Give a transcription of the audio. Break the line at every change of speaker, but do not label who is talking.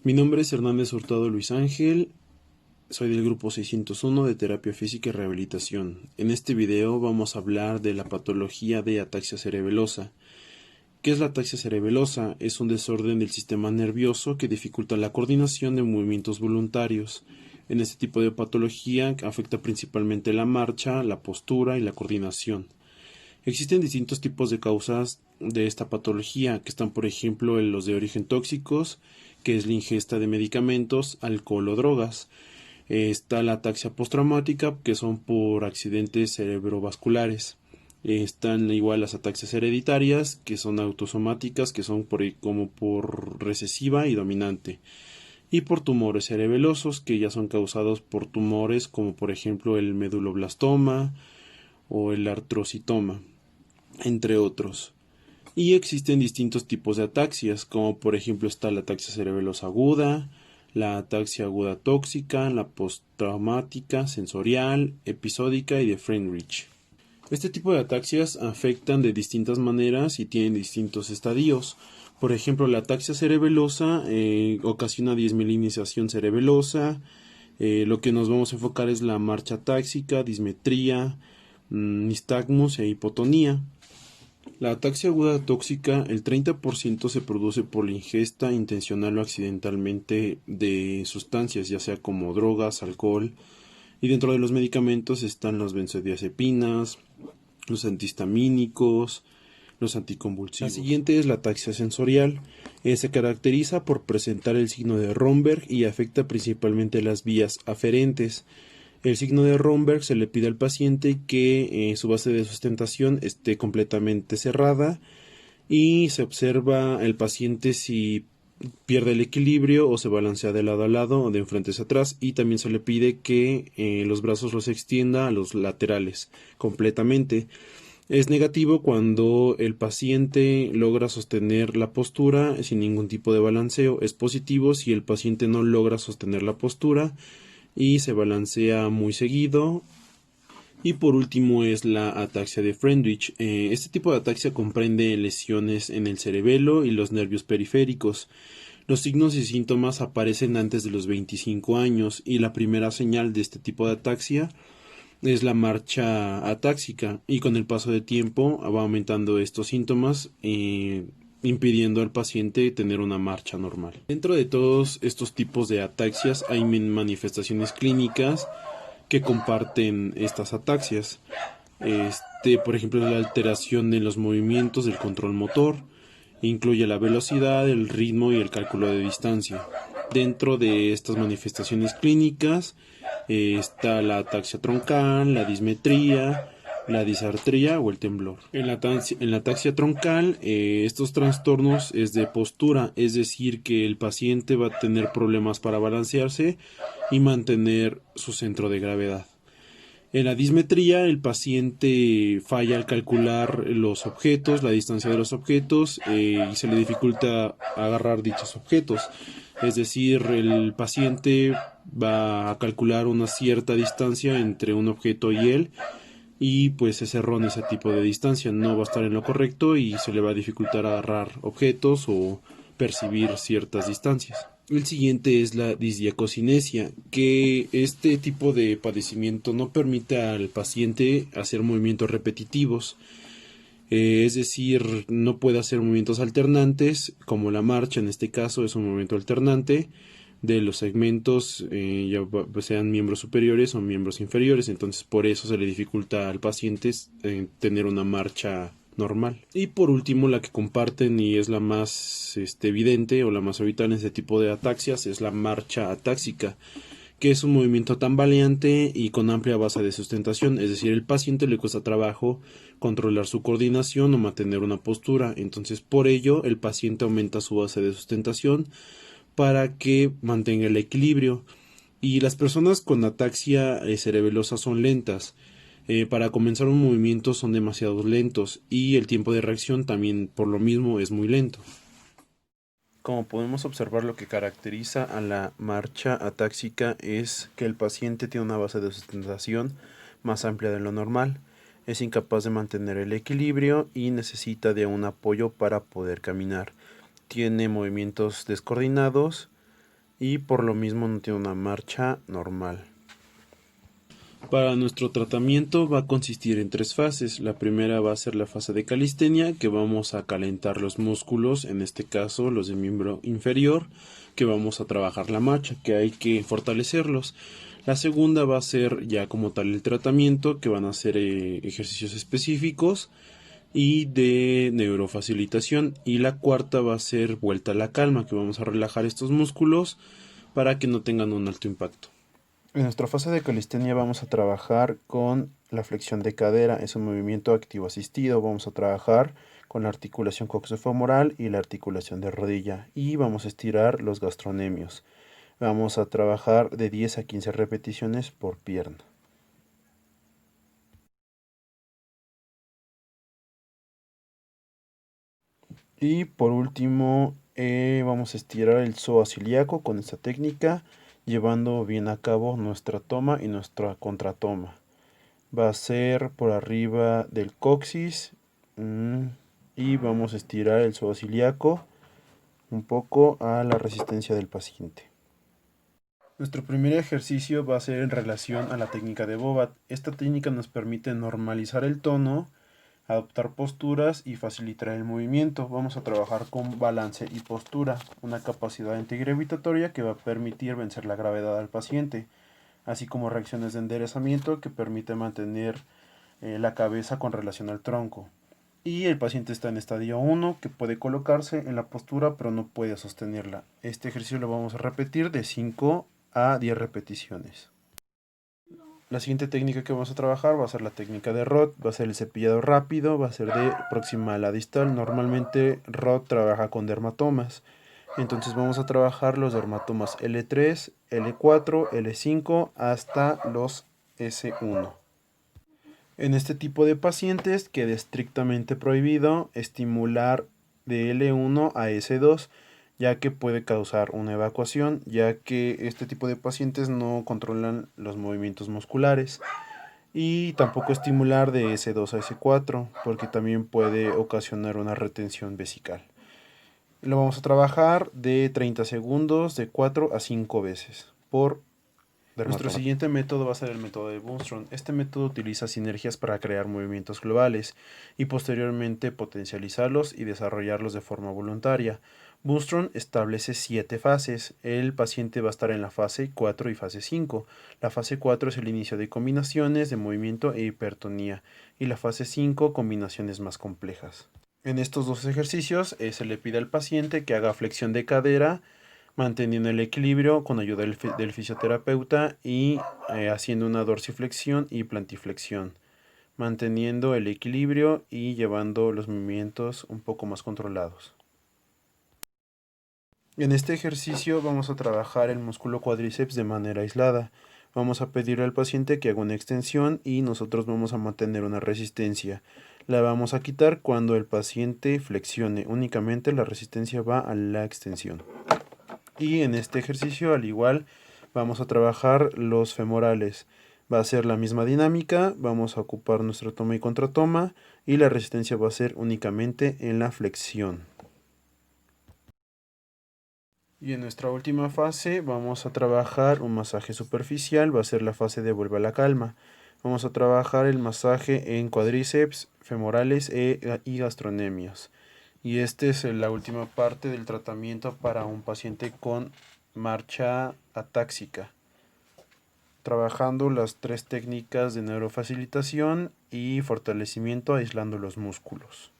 Mi nombre es Hernández Hurtado Luis Ángel, soy del grupo 601 de Terapia Física y Rehabilitación. En este video vamos a hablar de la patología de ataxia cerebelosa. ¿Qué es la ataxia cerebelosa? Es un desorden del sistema nervioso que dificulta la coordinación de movimientos voluntarios. En este tipo de patología afecta principalmente la marcha, la postura y la coordinación. Existen distintos tipos de causas de esta patología, que están por ejemplo los de origen tóxicos, que es la ingesta de medicamentos, alcohol o drogas. Está la ataxia postraumática, que son por accidentes cerebrovasculares. Están igual las ataxias hereditarias, que son autosomáticas, que son como por recesiva y dominante. Y por tumores cerebelosos, que ya son causados por tumores como por ejemplo el meduloblastoma o el artrocitoma, entre otros. Y existen distintos tipos de ataxias, como por ejemplo está la ataxia cerebelosa aguda, la ataxia aguda tóxica, la postraumática, sensorial, episódica y de Friedrich. Este tipo de ataxias afectan de distintas maneras y tienen distintos estadios. Por ejemplo, la ataxia cerebelosa ocasiona desmielinización cerebelosa. Lo que nos vamos a enfocar es la marcha atáxica, dismetría, nistagmus e hipotonía. La ataxia aguda tóxica, el 30% se produce por la ingesta intencional o accidentalmente de sustancias, ya sea como drogas, alcohol, y dentro de los medicamentos están las benzodiazepinas, los antihistamínicos, los anticonvulsivos. La siguiente es la ataxia sensorial. Se caracteriza por presentar el signo de Romberg y afecta principalmente las vías aferentes. El signo de Romberg se le pide al paciente que su base de sustentación esté completamente cerrada y se observa el paciente si pierde el equilibrio o se balancea de lado a lado o de enfrente hacia atrás, y también se le pide que los brazos los extienda a los laterales completamente. Es negativo cuando el paciente logra sostener la postura sin ningún tipo de balanceo. Es positivo si el paciente no logra sostener la postura y se balancea muy seguido. Y por último es la ataxia de Friedrich. Este tipo de ataxia comprende lesiones en el cerebelo y los nervios periféricos. Los signos y síntomas aparecen antes de los 25 años y la primera señal de este tipo de ataxia es la marcha atáxica, y con el paso de tiempo va aumentando estos síntomas, impidiendo al paciente tener una marcha normal. Dentro de todos estos tipos de ataxias hay manifestaciones clínicas que comparten estas ataxias. Por ejemplo, la alteración en los movimientos del control motor, incluye la velocidad, el ritmo y el cálculo de distancia. Dentro de estas manifestaciones clínicas está la ataxia troncal, la dismetría, la disartría o el temblor. En la ataxia troncal, estos trastornos es de postura, es decir, que el paciente va a tener problemas para balancearse y mantener su centro de gravedad. En la dismetría, el paciente falla al calcular los objetos, la distancia de los objetos, y se le dificulta agarrar dichos objetos. Es decir, el paciente va a calcular una cierta distancia entre un objeto y él, y pues es erróneo ese tipo de distancia, no va a estar en lo correcto y se le va a dificultar agarrar objetos o percibir ciertas distancias. El siguiente es la disdiacocinesia, que este tipo de padecimiento no permite al paciente hacer movimientos repetitivos, es decir, no puede hacer movimientos alternantes, como la marcha en este caso es un movimiento alternante de los segmentos, sean miembros superiores o miembros inferiores. Entonces por eso se le dificulta al paciente tener una marcha normal. Y por último, la que comparten y es la más evidente o la más habitual en este tipo de ataxias es la marcha atáxica, que es un movimiento tambaleante y con amplia base de sustentación, es decir, el paciente le cuesta trabajo controlar su coordinación o mantener una postura. Entonces por ello el paciente aumenta su base de sustentación para que mantenga el equilibrio. Y las personas con ataxia cerebelosa son lentas. Para comenzar un movimiento son demasiado lentos y el tiempo de reacción también por lo mismo es muy lento. Como podemos observar, lo que caracteriza a la marcha atáxica es que el paciente tiene una base de sustentación más amplia de lo normal, es incapaz de mantener el equilibrio y necesita de un apoyo para poder caminar. Tiene movimientos descoordinados y por lo mismo no tiene una marcha normal. Para nuestro tratamiento va a consistir en 3 fases. La primera va a ser la fase de calistenia, que vamos a calentar los músculos, en este caso los del miembro inferior, que vamos a trabajar la marcha, que hay que fortalecerlos. La segunda va a ser ya como tal el tratamiento, que van a ser ejercicios específicos y de neurofacilitación. Y la cuarta va a ser vuelta a la calma, que vamos a relajar estos músculos para que no tengan un alto impacto. En nuestra fase de calistenia vamos a trabajar con la flexión de cadera, es un movimiento activo asistido. Vamos a trabajar con la articulación coxofemoral y la articulación de rodilla y vamos a estirar los gastronemios. Vamos a trabajar de 10 a 15 repeticiones por pierna. Y por último, vamos a estirar el psoas ilíaco con esta técnica, llevando bien a cabo nuestra toma y nuestra contratoma. Va a ser por arriba del coxis y vamos a estirar el psoas ilíaco un poco a la resistencia del paciente. Nuestro primer ejercicio va a ser en relación a la técnica de Bobat. Esta técnica nos permite normalizar el tono, adoptar posturas y facilitar el movimiento. Vamos a trabajar con balance y postura, una capacidad antigravitatoria que va a permitir vencer la gravedad al paciente, así como reacciones de enderezamiento que permite mantener la cabeza con relación al tronco. Y el paciente está en estadio 1, que puede colocarse en la postura pero no puede sostenerla. Este ejercicio lo vamos a repetir de 5 a 10 repeticiones. La siguiente técnica que vamos a trabajar va a ser la técnica de Roth, va a ser el cepillado rápido, va a ser de proximal a distal. Normalmente Roth trabaja con dermatomas, entonces vamos a trabajar los dermatomas L3, L4, L5 hasta los S1. En este tipo de pacientes queda estrictamente prohibido estimular de L1 a S2, ya que puede causar una evacuación, ya que este tipo de pacientes no controlan los movimientos musculares. Y tampoco estimular de S2 a S4, porque también puede ocasionar una retención vesical. Lo vamos a trabajar de 30 segundos, de 4 a 5 veces por dermatoma. Nuestro siguiente método va a ser el método de Bundstrom. Este método utiliza sinergias para crear movimientos globales y posteriormente potencializarlos y desarrollarlos de forma voluntaria. Bundstrom establece 7 fases. El paciente va a estar en la fase 4 y fase 5. La fase 4 es el inicio de combinaciones de movimiento e hipertonía y la fase 5 combinaciones más complejas. En estos dos ejercicios se le pide al paciente que haga flexión de cadera, manteniendo el equilibrio con ayuda del fisioterapeuta y haciendo una dorsiflexión y plantiflexión, manteniendo el equilibrio y llevando los movimientos un poco más controlados. En este ejercicio vamos a trabajar el músculo cuádriceps de manera aislada. Vamos a pedirle al paciente que haga una extensión y nosotros vamos a mantener una resistencia. La vamos a quitar cuando el paciente flexione. Únicamente la resistencia va a la extensión. Y en este ejercicio, al igual, vamos a trabajar los femorales. Va a ser la misma dinámica, vamos a ocupar nuestra toma y contratoma y la resistencia va a ser únicamente en la flexión. Y en nuestra última fase vamos a trabajar un masaje superficial, va a ser la fase de vuelve a la calma. Vamos a trabajar el masaje en cuádriceps, femorales y gastronemios. Y esta es la última parte del tratamiento para un paciente con marcha atáxica, trabajando las 3 técnicas de neurofacilitación y fortalecimiento aislando los músculos.